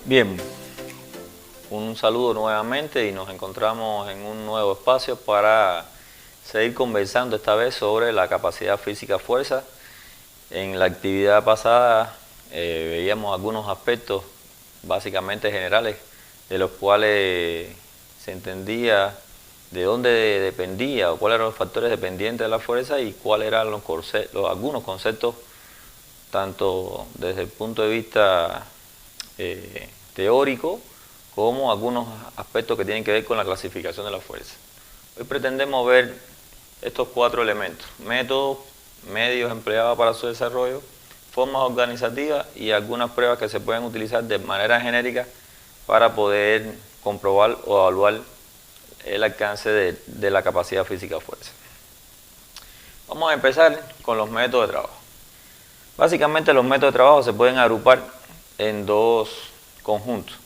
Bien, un saludo nuevamente y nos encontramos en un nuevo espacio para seguir conversando esta vez sobre la capacidad física fuerza. En la actividad pasada veíamos algunos aspectos básicamente generales de los cuales se entendía de dónde dependía o cuáles eran los factores dependientes de la fuerza y cuáles eran algunos conceptos tanto desde el punto de vista teórico como algunos aspectos que tienen que ver con la clasificación de la fuerza. Hoy pretendemos ver estos cuatro elementos: métodos, medios empleados para su desarrollo, formas organizativas y algunas pruebas que se pueden utilizar de manera genérica para poder comprobar o evaluar el alcance de la capacidad física fuerza. Vamos a empezar con los métodos de trabajo. Básicamente los métodos de trabajo se pueden agrupar en dos conjuntos.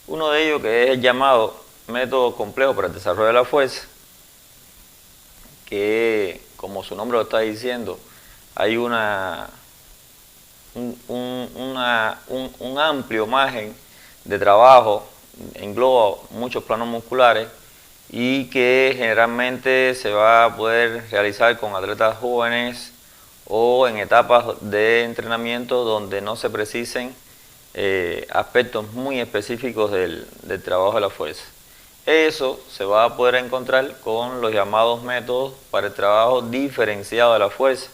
Uno de ellos que es el llamado método complejo para el desarrollo de la fuerza, que como su nombre lo está diciendo, hay un amplio margen de trabajo, engloba muchos planos musculares y que generalmente se va a poder realizar con atletas jóvenes o en etapas de entrenamiento donde no se precisen aspectos muy específicos del trabajo de la fuerza. Eso se va a poder encontrar con los llamados métodos para el trabajo diferenciado de la fuerza,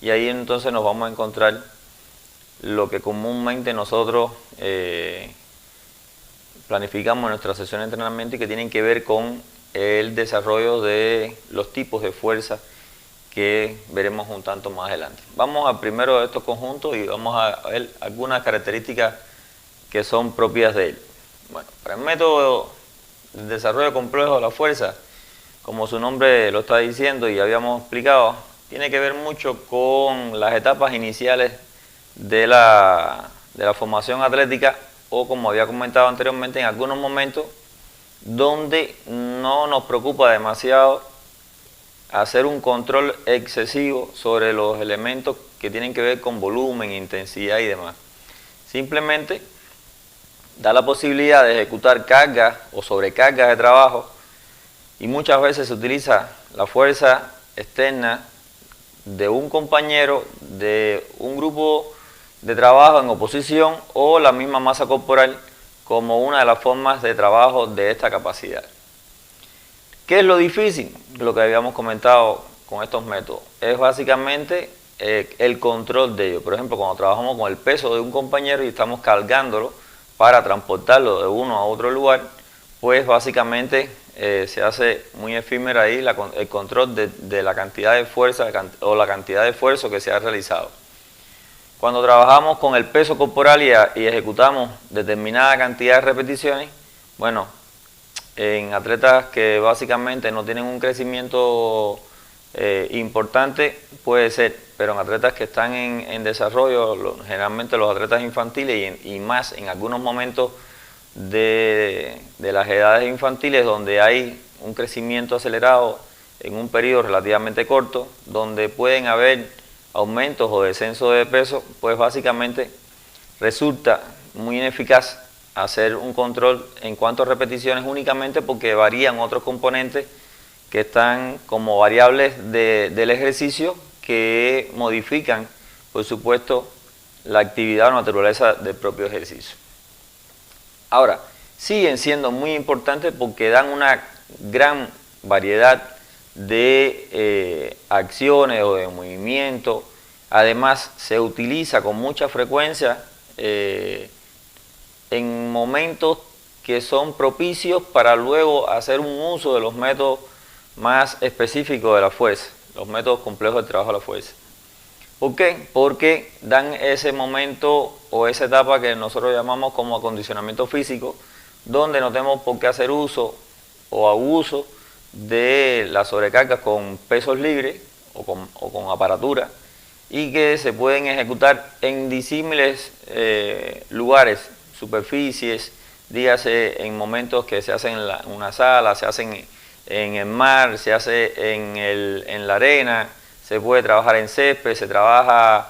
y ahí entonces nos vamos a encontrar lo que comúnmente nosotros planificamos en nuestra sesión de entrenamiento y que tienen que ver con el desarrollo de los tipos de fuerza que veremos un tanto más adelante. Vamos al primero de estos conjuntos y vamos a ver algunas características que son propias de él. Bueno, para el método de desarrollo complejo de la fuerza, como su nombre lo está diciendo y habíamos explicado, tiene que ver mucho con las etapas iniciales de la formación atlética, o como había comentado anteriormente, en algunos momentos donde no nos preocupa demasiado hacer un control excesivo sobre los elementos que tienen que ver con volumen, intensidad y demás. Simplemente da la posibilidad de ejecutar cargas o sobrecargas de trabajo, y muchas veces se utiliza la fuerza externa de un compañero, de un grupo de trabajo en oposición o la misma masa corporal como una de las formas de trabajo de esta capacidad. ¿Qué es lo difícil? Lo que habíamos comentado con estos métodos es básicamente el control de ellos. Por ejemplo, cuando trabajamos con el peso de un compañero y estamos cargándolo para transportarlo de uno a otro lugar, pues básicamente se hace muy efímera ahí el control de la cantidad de fuerza o la cantidad de esfuerzo que se ha realizado. Cuando trabajamos con el peso corporal y ejecutamos determinada cantidad de repeticiones, bueno, en atletas que básicamente no tienen un crecimiento importante puede ser, pero en atletas que están en desarrollo, generalmente los atletas infantiles y más en algunos momentos de las edades infantiles donde hay un crecimiento acelerado en un periodo relativamente corto, donde pueden haber aumentos o descensos de peso, pues básicamente resulta muy ineficaz hacer un control en cuanto a repeticiones únicamente porque varían otros componentes que están como variables del ejercicio que modifican, por supuesto, la actividad o naturaleza del propio ejercicio. Ahora, siguen siendo muy importantes porque dan una gran variedad de acciones o de movimientos. Además, se utiliza con mucha frecuencia en momentos que son propicios para luego hacer un uso de los métodos más específicos de la fuerza, los métodos complejos de trabajo de la fuerza. ¿Por qué? Porque dan ese momento o esa etapa que nosotros llamamos como acondicionamiento físico, donde no tenemos por qué hacer uso o abuso de las sobrecargas con pesos libres o con aparatura, y que se pueden ejecutar en disímiles lugares, superficies, dígase en momentos que se hacen en una sala, se hacen en el mar, se hace en la arena, se puede trabajar en césped, se trabaja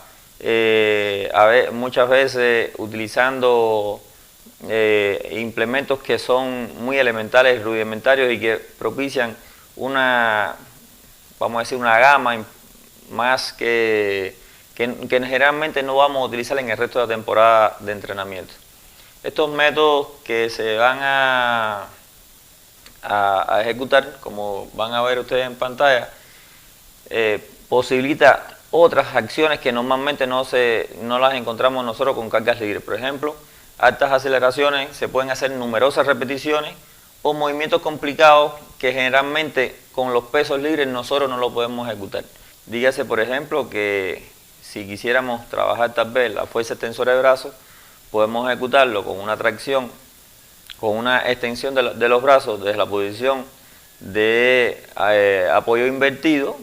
muchas veces utilizando implementos que son muy elementales, rudimentarios y que propician una, vamos a decir, una gama más que generalmente no vamos a utilizar en el resto de la temporada de entrenamiento. Estos métodos que se van a ejecutar, como van a ver ustedes en pantalla, posibilita otras acciones que normalmente no las encontramos nosotros con cargas libres. Por ejemplo, altas aceleraciones, se pueden hacer numerosas repeticiones o movimientos complicados que generalmente con los pesos libres nosotros no lo podemos ejecutar. Dígase, por ejemplo, que si quisiéramos trabajar tal vez la fuerza extensora de brazos, podemos ejecutarlo con una tracción, con una extensión de los brazos desde la posición de apoyo invertido,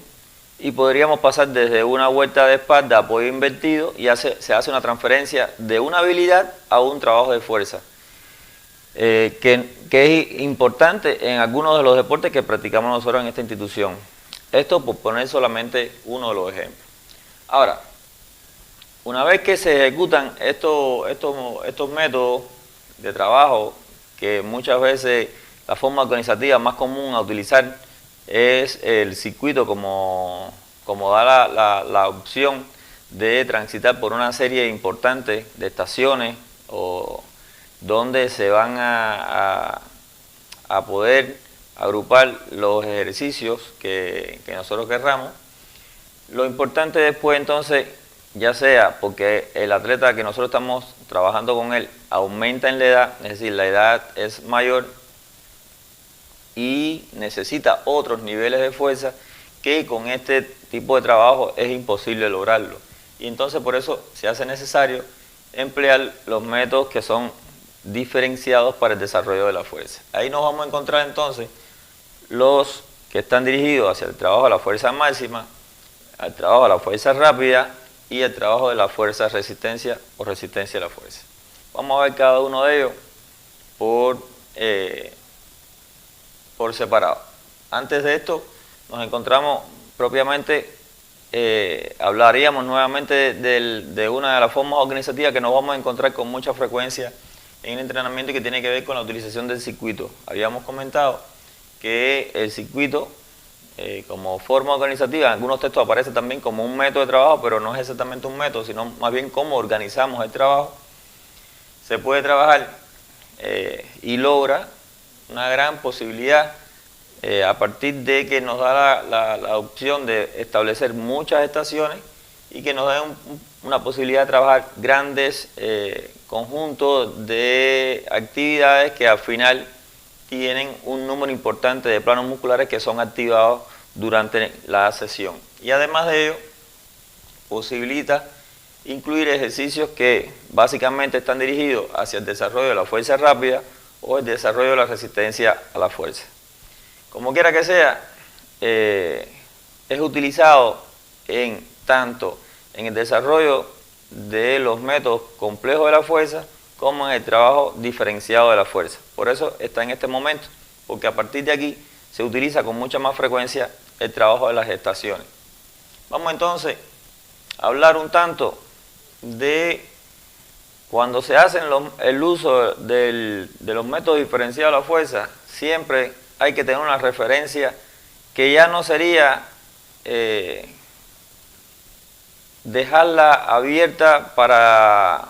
y podríamos pasar desde una vuelta de espalda a apoyo invertido y se hace una transferencia de una habilidad a un trabajo de fuerza, que es importante en algunos de los deportes que practicamos nosotros en esta institución. Esto por poner solamente uno de los ejemplos. Ahora, una vez que se ejecutan estos métodos de trabajo, que muchas veces la forma organizativa más común a utilizar es el circuito, como da la opción de transitar por una serie importante de estaciones donde se van a poder agrupar los ejercicios que nosotros querramos. Lo importante después, entonces, ya sea porque el atleta que nosotros estamos trabajando con él aumenta en la edad, es decir, la edad es mayor y necesita otros niveles de fuerza que con este tipo de trabajo es imposible lograrlo. Y entonces por eso se hace necesario emplear los métodos que son diferenciados para el desarrollo de la fuerza. Ahí nos vamos a encontrar entonces los que están dirigidos hacia el trabajo de la fuerza máxima, al trabajo de la fuerza rápida y el trabajo de la fuerza resistencia o resistencia a la fuerza. Vamos a ver cada uno de ellos por separado. Antes de esto nos encontramos propiamente, hablaríamos nuevamente de una de las formas organizativas que nos vamos a encontrar con mucha frecuencia en el entrenamiento y que tiene que ver con la utilización del circuito. Habíamos comentado que el circuito, como forma organizativa, en algunos textos aparece también como un método de trabajo, pero no es exactamente un método, sino más bien cómo organizamos el trabajo. Se puede trabajar y logra una gran posibilidad a partir de que nos da la opción de establecer muchas estaciones y que nos da una posibilidad de trabajar grandes conjuntos de actividades que al final tienen un número importante de planos musculares que son activados durante la sesión. Y además de ello, posibilita incluir ejercicios que básicamente están dirigidos hacia el desarrollo de la fuerza rápida o el desarrollo de la resistencia a la fuerza. Como quiera que sea, es utilizado tanto en el desarrollo de los métodos complejos de la fuerza como en el trabajo diferenciado de la fuerza. Por eso está en este momento, porque a partir de aquí se utiliza con mucha más frecuencia el trabajo de las estaciones. Vamos entonces a hablar un tanto de cuando se hace el uso de los métodos diferenciados de la fuerza. Siempre hay que tener una referencia que ya no sería dejarla abierta para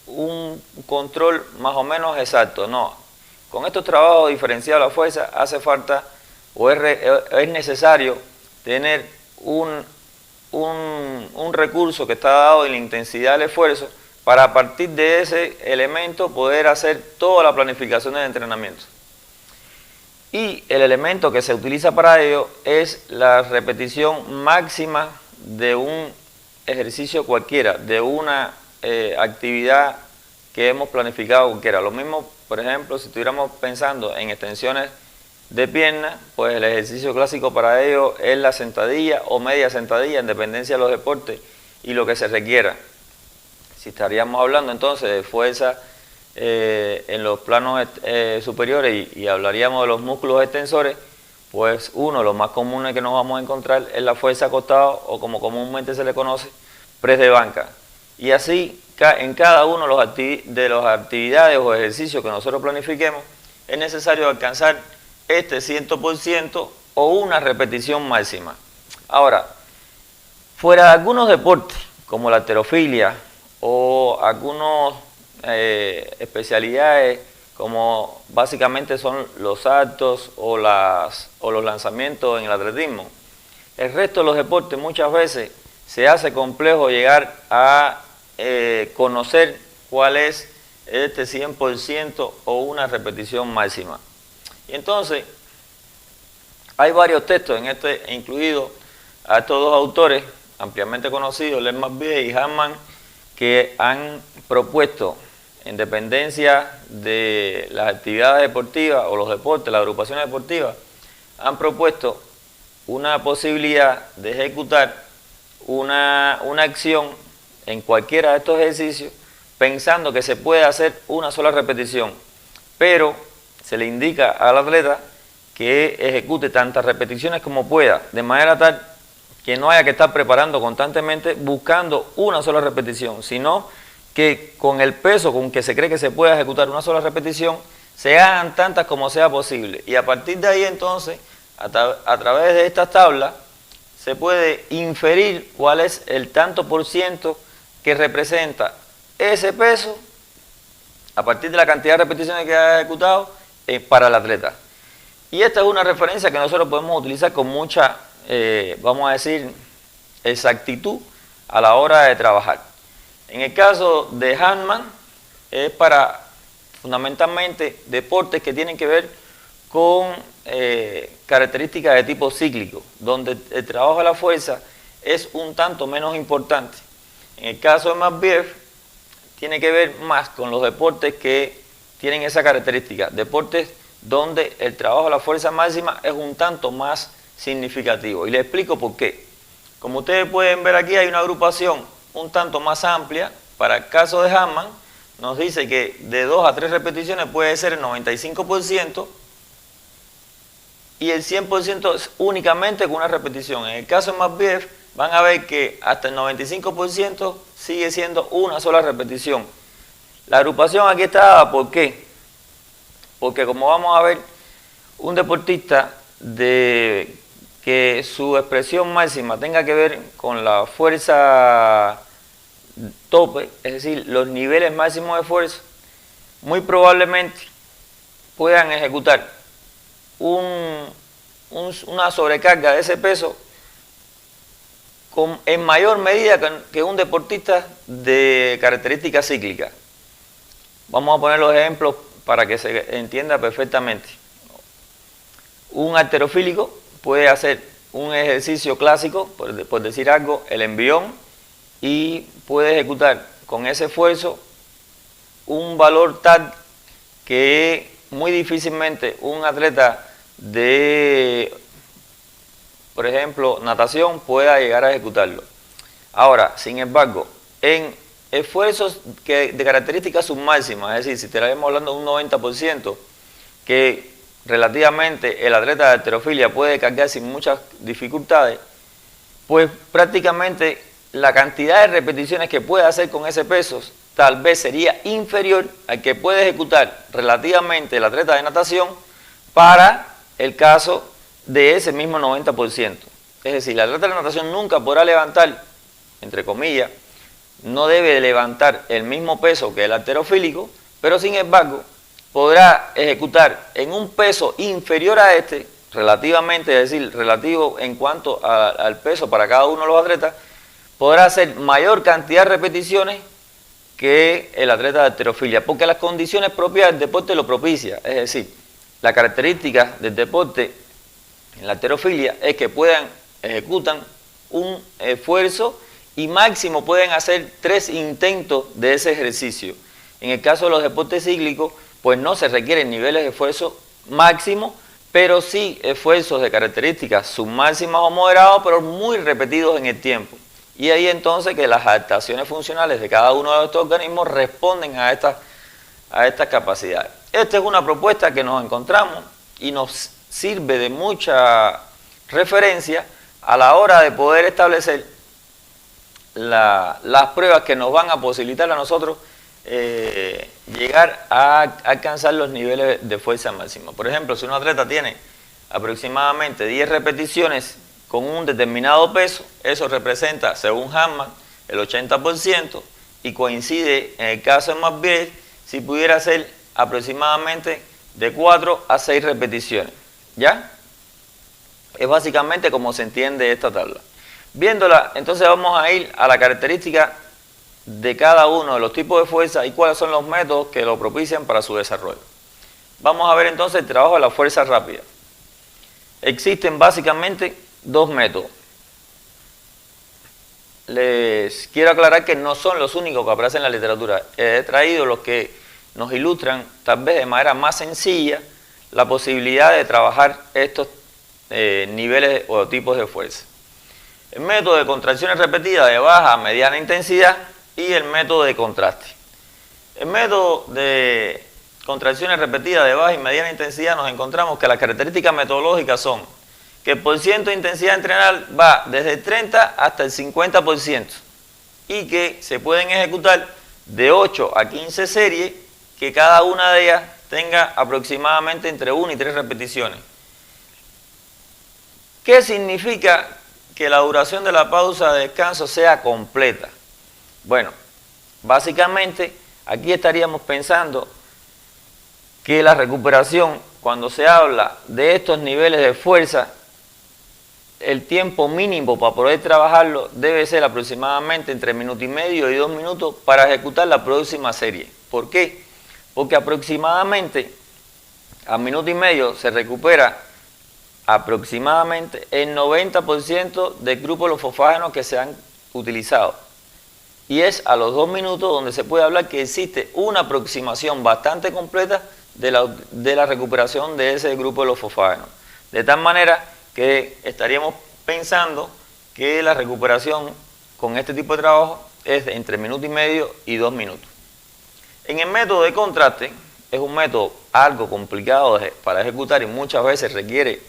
un control más o menos exacto. No, con estos trabajos diferenciados de la fuerza hace falta o es necesario tener un recurso que está dado en la intensidad del esfuerzo para a partir de ese elemento poder hacer toda la planificación del entrenamiento. Y el elemento que se utiliza para ello es la repetición máxima de un ejercicio cualquiera, de una actividad que hemos planificado cualquiera. Lo mismo, por ejemplo, si estuviéramos pensando en extensiones de pierna, pues el ejercicio clásico para ello es la sentadilla o media sentadilla, en dependencia de los deportes y lo que se requiera. Si estaríamos hablando entonces de fuerza en los planos superiores y hablaríamos de los músculos extensores, pues uno de los más comunes que nos vamos a encontrar es la fuerza acostado o como comúnmente se le conoce, press de banca. Y así en cada uno de las actividades o ejercicios que nosotros planifiquemos, es necesario alcanzar este 100% o una repetición máxima. Ahora, fuera de algunos deportes, como la halterofilia o algunas especialidades, como básicamente son los saltos o los lanzamientos en el atletismo, el resto de los deportes muchas veces se hace complejo llegar a conocer cuál es este 100% o una repetición máxima. Y entonces, hay varios textos en incluidos a estos dos autores ampliamente conocidos, Len McBeal y Hartman, que han propuesto, en dependencia de las actividades deportivas o los deportes, las agrupaciones deportivas, han propuesto una posibilidad de ejecutar una acción en cualquiera de estos ejercicios pensando que se puede hacer una sola repetición, pero se le indica al atleta que ejecute tantas repeticiones como pueda, de manera tal que no haya que estar preparando constantemente buscando una sola repetición, sino que con el peso con que se cree que se puede ejecutar una sola repetición, se hagan tantas como sea posible. Y a partir de ahí entonces, a través de estas tablas, se puede inferir cuál es el tanto por ciento que representa ese peso a partir de la cantidad de repeticiones que ha ejecutado para el atleta. Y esta es una referencia que nosotros podemos utilizar con mucha, vamos a decir, exactitud a la hora de trabajar. En el caso de Hartman, es para fundamentalmente deportes que tienen que ver con características de tipo cíclico, donde el trabajo de la fuerza es un tanto menos importante. En el caso de McBeal, tiene que ver más con los deportes que tienen esa característica, deportes donde el trabajo de la fuerza máxima es un tanto más significativo. Y les explico por qué. Como ustedes pueden ver aquí, hay una agrupación un tanto más amplia. Para el caso de Hartman, nos dice que de 2 a 3 repeticiones puede ser el 95% y el 100% es únicamente con una repetición. En el caso de McBeal, van a ver que hasta el 95% sigue siendo una sola repetición. La agrupación aquí está dada, ¿por qué? Porque como vamos a ver, un deportista que su expresión máxima tenga que ver con la fuerza tope, es decir, los niveles máximos de fuerza, muy probablemente puedan ejecutar una sobrecarga de ese peso en mayor medida que un deportista de características cíclicas. Vamos a poner los ejemplos para que se entienda perfectamente. Un halterofílico puede hacer un ejercicio clásico, por decir algo, el envión, y puede ejecutar con ese esfuerzo un valor tal que muy difícilmente un atleta de, por ejemplo, natación pueda llegar a ejecutarlo. Ahora, sin embargo, en esfuerzos de características submáximas, es decir, si estaríamos hablando de un 90%, que relativamente el atleta de halterofilia puede cargar sin muchas dificultades, pues prácticamente la cantidad de repeticiones que puede hacer con ese peso tal vez sería inferior al que puede ejecutar relativamente el atleta de natación para el caso de ese mismo 90%. Es decir, el atleta de natación nunca podrá levantar, entre comillas, no debe levantar el mismo peso que el halterofílico, pero sin embargo podrá ejecutar en un peso inferior a este, relativamente, es decir, relativo en cuanto al peso para cada uno de los atletas, podrá hacer mayor cantidad de repeticiones que el atleta de halterofilia, porque las condiciones propias del deporte lo propicia. Es decir, la característica del deporte en la halterofilia es que ejecutan un esfuerzo y máximo pueden hacer 3 intentos de ese ejercicio. En el caso de los deportes cíclicos, pues no se requieren niveles de esfuerzo máximo, pero sí esfuerzos de características submáximas o moderados, pero muy repetidos en el tiempo. Y ahí entonces que las adaptaciones funcionales de cada uno de estos organismos responden a estas capacidades. Esta es una propuesta que nos encontramos y nos sirve de mucha referencia a la hora de poder establecer las pruebas que nos van a posibilitar a nosotros llegar a alcanzar los niveles de fuerza máxima. Por ejemplo, si un atleta tiene aproximadamente 10 repeticiones con un determinado peso, eso representa, según Hartman, el 80%, y coincide en el caso de McBeal, si pudiera ser aproximadamente de 4 a 6 repeticiones. ¿Ya? Es básicamente como se entiende esta tabla. Viéndola, entonces vamos a ir a la característica de cada uno de los tipos de fuerza y cuáles son los métodos que lo propician para su desarrollo. Vamos a ver entonces el trabajo de la fuerza rápida. Existen básicamente dos métodos. Les quiero aclarar que no son los únicos que aparecen en la literatura. He traído los que nos ilustran, tal vez de manera más sencilla, la posibilidad de trabajar estos niveles o tipos de fuerza. El método de contracciones repetidas de baja a mediana intensidad y el método de contraste. El método de contracciones repetidas de baja y mediana intensidad nos encontramos que las características metodológicas son que el porciento de intensidad entrenal va desde el 30 hasta el 50% y que se pueden ejecutar de 8 a 15 series, que cada una de ellas tenga aproximadamente entre 1 y 3 repeticiones. ¿Qué significa que la duración de la pausa de descanso sea completa? Bueno, básicamente aquí estaríamos pensando que la recuperación, cuando se habla de estos niveles de fuerza, el tiempo mínimo para poder trabajarlo debe ser aproximadamente entre minuto y medio y 2 minutos para ejecutar la próxima serie. ¿Por qué? Porque aproximadamente a minuto y medio se recupera aproximadamente el 90% del grupo de los fosfágenos que se han utilizado. Y es a los 2 minutos donde se puede hablar que existe una aproximación bastante completa de la recuperación de ese grupo de los fosfágenos. De tal manera que estaríamos pensando que la recuperación con este tipo de trabajo es de entre minuto y medio y 2 minutos. En el método de contraste, es un método algo complicado para ejecutar y muchas veces requiere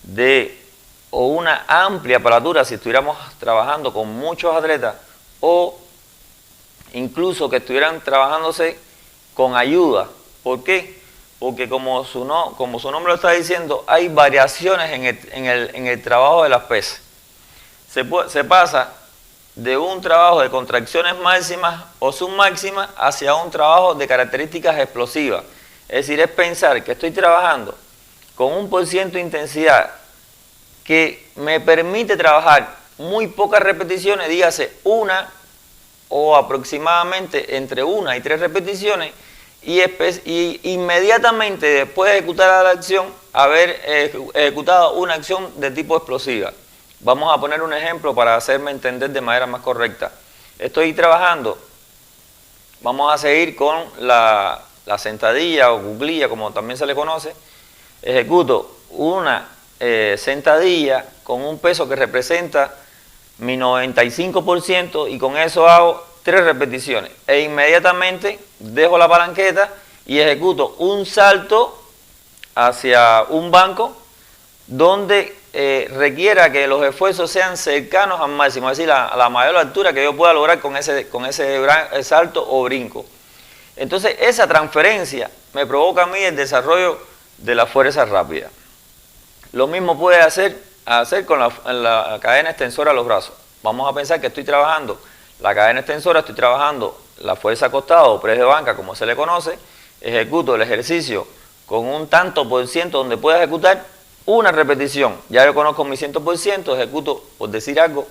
de o una amplia aparatura si estuviéramos trabajando con muchos atletas o incluso que estuvieran trabajándose con ayuda. ¿Por qué? Porque como su nombre lo está diciendo, hay variaciones en el trabajo de las pesas. Se pasa de un trabajo de contracciones máximas o submáximas hacia un trabajo de características explosivas. Es decir, es pensar que estoy trabajando con un porciento de intensidad que me permite trabajar muy pocas repeticiones, dígase una o aproximadamente entre 1 y 3 repeticiones, y inmediatamente después de ejecutar la acción, haber ejecutado una acción de tipo explosiva. Vamos a poner un ejemplo para hacerme entender de manera más correcta. Estoy trabajando, vamos a seguir con la sentadilla o cuclilla, como también se le conoce. Ejecuto una sentadilla con un peso que representa mi 95% y con eso hago 3 repeticiones e inmediatamente dejo la palanqueta y ejecuto un salto hacia un banco donde requiera que los esfuerzos sean cercanos al máximo, es decir, a la mayor altura que yo pueda lograr con ese salto o brinco. Entonces esa transferencia me provoca a mí el desarrollo de la fuerza rápida. Lo mismo puede hacer con la cadena extensora de los brazos. Vamos a pensar que estoy trabajando la cadena extensora, estoy trabajando la fuerza acostado o press de banca, como se le conoce, ejecuto el ejercicio con un tanto por ciento donde pueda ejecutar una repetición. Ya yo conozco mi 100%, ejecuto, por decir algo,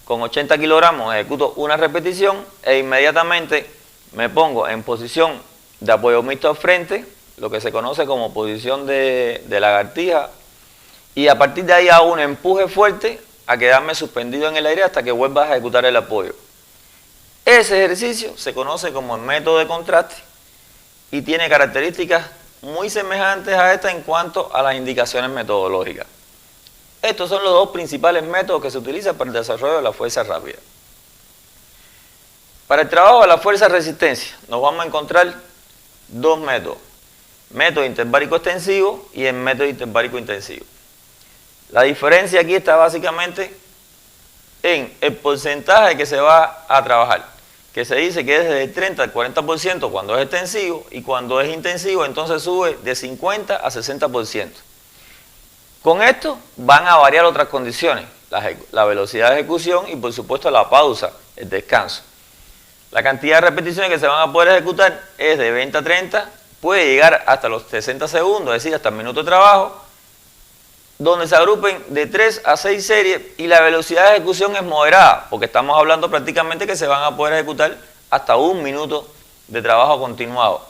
con 80 kilogramos, ejecuto una repetición e inmediatamente me pongo en posición de apoyo mixto al frente, lo que se conoce como posición de lagartija, y a partir de ahí hago un empuje fuerte a quedarme suspendido en el aire hasta que vuelva a ejecutar el apoyo. Ese ejercicio se conoce como el método de contraste y tiene características muy semejantes a esta en cuanto a las indicaciones metodológicas. Estos son los dos principales métodos que se utilizan para el desarrollo de la fuerza rápida. Para el trabajo de la fuerza resistencia nos vamos a encontrar dos métodos: método interbárico extensivo y el método interbárico intensivo. La diferencia aquí está básicamente en el porcentaje que se va a trabajar, que se dice que es desde el 30 al 40% cuando es extensivo, y cuando es intensivo entonces sube de 50 a 60%. Con esto van a variar otras condiciones, la velocidad de ejecución y por supuesto la pausa, el descanso. La cantidad de repeticiones que se van a poder ejecutar es de 20 a 30, puede llegar hasta los 60 segundos, es decir, hasta el minuto de trabajo, donde se agrupen de 3 a 6 series, y la velocidad de ejecución es moderada, porque estamos hablando prácticamente que se van a poder ejecutar hasta 1 minuto de trabajo continuado.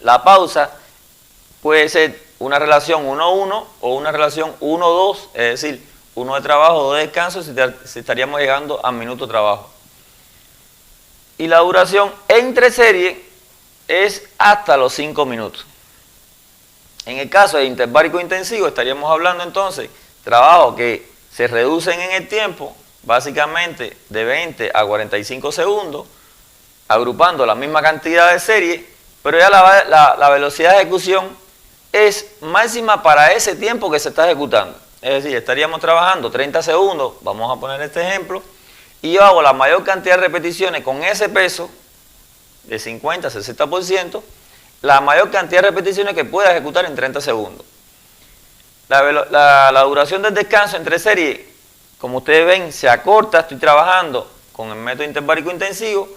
La pausa puede ser una relación 1-1 o una relación 1-2, es decir, 1 de trabajo, 2 de descanso, si estaríamos llegando a minuto de trabajo. Y la duración entre series es hasta los 5 minutos. En el caso de interbárico intensivo estaríamos hablando entonces trabajos que se reducen en el tiempo, básicamente de 20 a 45 segundos, agrupando la misma cantidad de series, pero ya la velocidad de ejecución es máxima para ese tiempo que se está ejecutando. Es decir, estaríamos trabajando 30 segundos, vamos a poner este ejemplo, y yo hago la mayor cantidad de repeticiones con ese peso de 50 a 60%, la mayor cantidad de repeticiones que pueda ejecutar en 30 segundos. La duración del descanso entre series, como ustedes ven, se acorta, estoy trabajando con el método interbárico intensivo,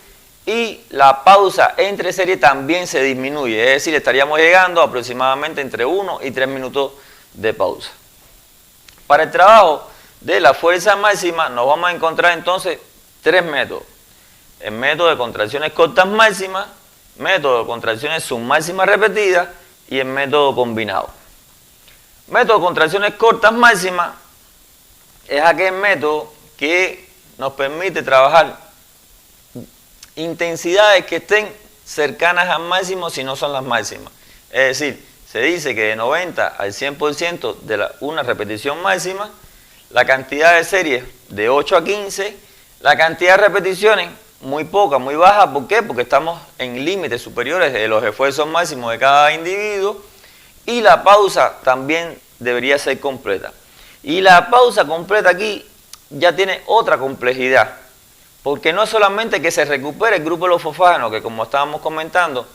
y la pausa entre series también se disminuye, es decir, estaríamos llegando aproximadamente entre 1 y 3 minutos de pausa. Para el trabajo de la fuerza máxima nos vamos a encontrar entonces 3 métodos. El método de contracciones cortas máximas, método de contracciones submáximas repetidas y el método combinado. Método de contracciones cortas máximas es aquel método que nos permite trabajar intensidades que estén cercanas al máximo si no son las máximas. Es decir, se dice que de 90 al 100% de una repetición máxima, la cantidad de series de 8 a 15, la cantidad de repeticiones muy poca, muy baja. ¿Por qué? Porque estamos en límites superiores de los esfuerzos máximos de cada individuo, y la pausa también debería ser completa. Y la pausa completa aquí ya tiene otra complejidad, porque no es solamente que se recupere el grupo de los fosfágenos, que como estábamos comentando,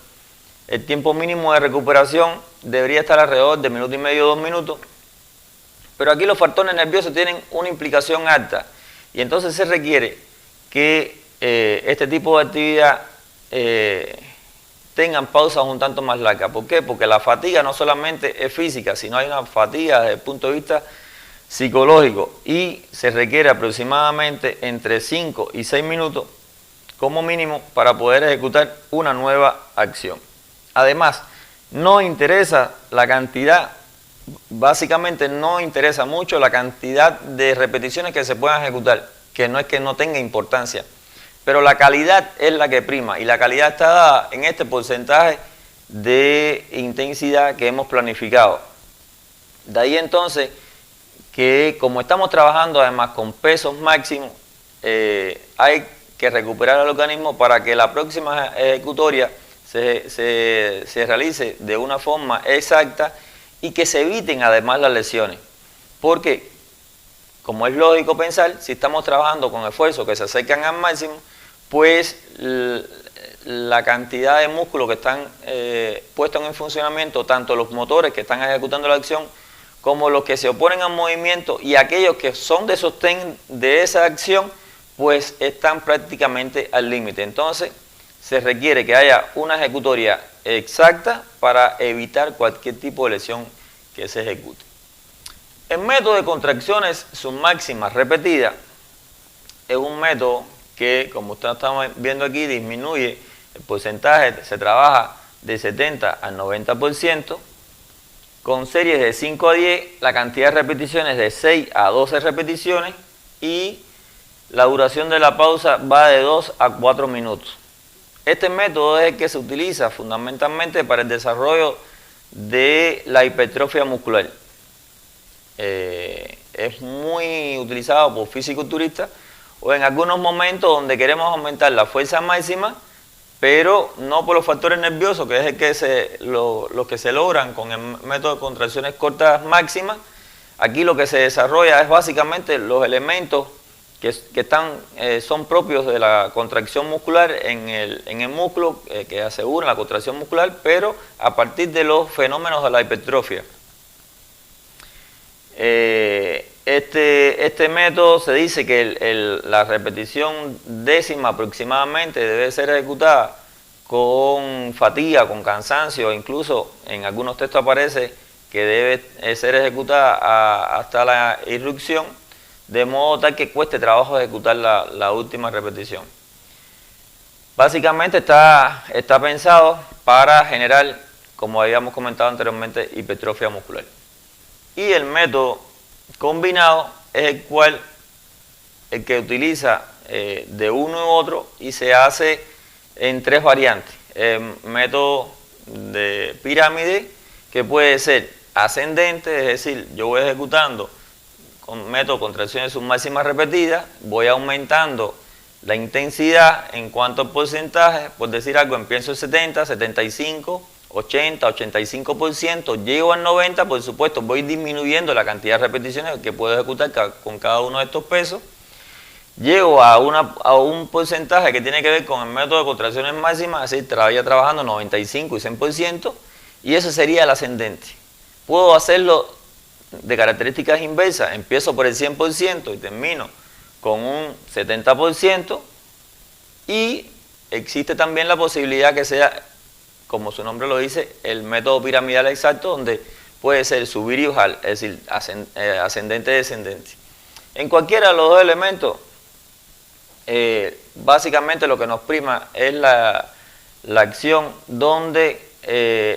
el tiempo mínimo de recuperación debería estar alrededor de 1,5 minutos, 2 minutos, pero aquí los factores nerviosos tienen una implicación alta, y entonces se requiere que este tipo de actividad tengan pausas un tanto más largas. ¿Por qué? Porque la fatiga no solamente es física, sino hay una fatiga desde el punto de vista psicológico, y se requiere aproximadamente entre 5 y 6 minutos como mínimo para poder ejecutar una nueva acción. Además, no interesa la cantidad, básicamente no interesa mucho la cantidad de repeticiones que se puedan ejecutar, que no es que no tenga importancia, pero la calidad es la que prima, y la calidad está dada en este porcentaje de intensidad que hemos planificado. De ahí entonces que, como estamos trabajando además con pesos máximos, hay que recuperar al organismo para que la próxima ejecutoria se realice de una forma exacta y que se eviten además las lesiones. Porque, como es lógico pensar, si estamos trabajando con esfuerzos que se acercan al máximo, pues la cantidad de músculos que están puestos en funcionamiento, tanto los motores que están ejecutando la acción, como los que se oponen al movimiento y aquellos que son de sostén de esa acción, pues están prácticamente al límite. Entonces, se requiere que haya una ejecutoria exacta para evitar cualquier tipo de lesión que se ejecute. El método de contracciones submáximas repetidas es un método que, como ustedes están viendo aquí, disminuye el porcentaje, se trabaja de 70 al 90%, con series de 5 a 10, la cantidad de repeticiones de 6 a 12 repeticiones, y la duración de la pausa va de 2 a 4 minutos. Este método es el que se utiliza fundamentalmente para el desarrollo de la hipertrofia muscular. Es muy utilizado por fisiculturistas o en algunos momentos donde queremos aumentar la fuerza máxima, pero no por los factores nerviosos, que es el que los que se logran con el método de contracciones cortas máximas. Aquí lo que se desarrolla es básicamente los elementos son propios de la contracción muscular en el músculo, que aseguran la contracción muscular, pero a partir de los fenómenos de la hipertrofia. Este método se dice que la repetición décima aproximadamente debe ser ejecutada con fatiga, con cansancio, incluso en algunos textos aparece que debe ser ejecutada hasta la irrupción, de modo tal que cueste trabajo ejecutar la última repetición. Básicamente está pensado para generar, como habíamos comentado anteriormente, hipertrofia muscular. Y el método combinado es el que utiliza de uno u otro y se hace en tres variantes. El método de pirámide, que puede ser ascendente, es decir, yo voy ejecutando con método de contracciones submáximas repetidas, voy aumentando la intensidad en cuanto al porcentaje, por decir algo, empiezo en 70, 75, 80, 85%, llego al 90%, por supuesto voy disminuyendo la cantidad de repeticiones que puedo ejecutar con cada uno de estos pesos, llego a un porcentaje que tiene que ver con el método de contracciones máximas, es decir, estaría trabajando 95 y 100%, y ese sería el ascendente. Puedo hacerlo de características inversas, empiezo por el 100% y termino con un 70%, y existe también la posibilidad que sea, como su nombre lo dice, el método piramidal exacto, donde puede ser subir y bajar, es decir, ascendente y descendente. En cualquiera de los dos elementos, básicamente lo que nos prima es la acción donde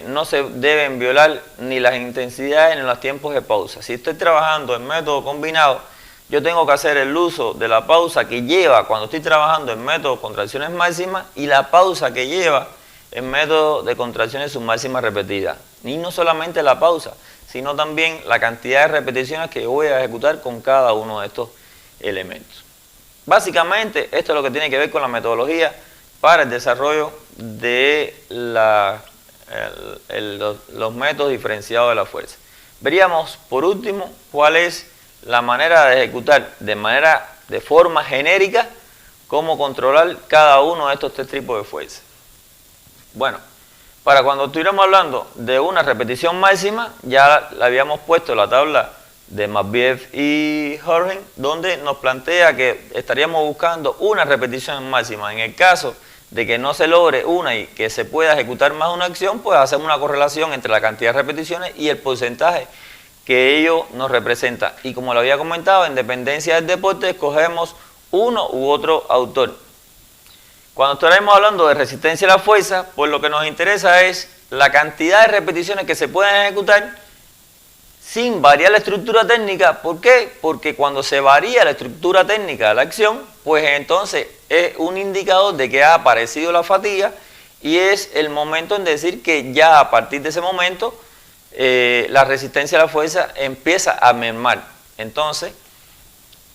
no se deben violar ni las intensidades ni los tiempos de pausa. Si estoy trabajando en método combinado, yo tengo que hacer el uso de la pausa que lleva cuando estoy trabajando en método de contracciones máximas y la pausa que lleva en método de contracciones submáximas repetidas. Y no solamente la pausa, sino también la cantidad de repeticiones que voy a ejecutar con cada uno de estos elementos. Básicamente, esto es lo que tiene que ver con la metodología para el desarrollo de los métodos diferenciados de la fuerza. Veríamos, por último, cuál es la manera de ejecutar de forma genérica cómo controlar cada uno de estos tres tipos de fuerza. Bueno, para cuando estuviéramos hablando de una repetición máxima, ya le habíamos puesto la tabla de Matveev y Horgen, donde nos plantea que estaríamos buscando una repetición máxima. En el caso de que no se logre una y que se pueda ejecutar más una acción, pues hacemos una correlación entre la cantidad de repeticiones y el porcentaje que ello nos representa. Y como lo había comentado, en dependencia del deporte, escogemos uno u otro autor. Cuando estaremos hablando de resistencia a la fuerza, pues lo que nos interesa es la cantidad de repeticiones que se pueden ejecutar sin variar la estructura técnica. ¿Por qué? Porque cuando se varía la estructura técnica de la acción, pues entonces es un indicador de que ha aparecido la fatiga y es el momento en decir que ya a partir de ese momento la resistencia a la fuerza empieza a mermar. Entonces,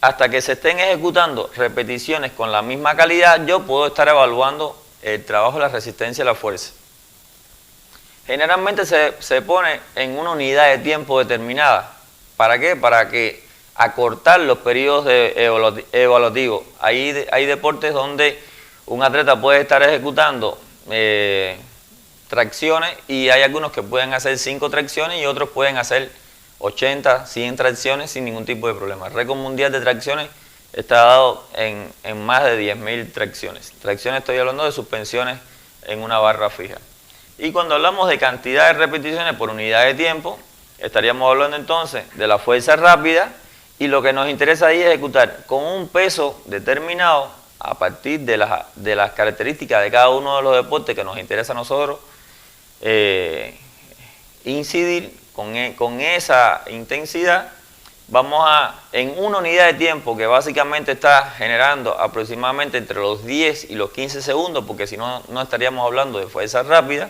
hasta que se estén ejecutando repeticiones con la misma calidad, yo puedo estar evaluando el trabajo de la resistencia a la fuerza. Generalmente se pone en una unidad de tiempo determinada. ¿Para qué? Para que acortar los periodos evaluativos. Hay deportes donde un atleta puede estar ejecutando tracciones y hay algunos que pueden hacer 5 tracciones y otros pueden hacer 80, 100 tracciones sin ningún tipo de problema. El récord mundial de tracciones está dado en más de 10.000 tracciones. Tracciones, estoy hablando de suspensiones en una barra fija. Y cuando hablamos de cantidad de repeticiones por unidad de tiempo, estaríamos hablando entonces de la fuerza rápida, y lo que nos interesa ahí es ejecutar con un peso determinado a partir de las características de cada uno de los deportes que nos interesa a nosotros, incidir con esa intensidad. Vamos en una unidad de tiempo que básicamente está generando aproximadamente entre los 10 y los 15 segundos, porque si no, no estaríamos hablando de fuerza rápida,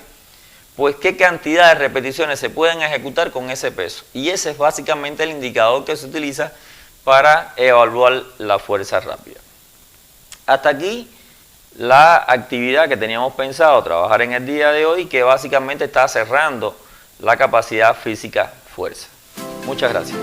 pues qué cantidad de repeticiones se pueden ejecutar con ese peso. Y ese es básicamente el indicador que se utiliza para evaluar la fuerza rápida. Hasta aquí la actividad que teníamos pensado trabajar en el día de hoy, que básicamente está cerrando la capacidad física fuerza. Muchas gracias.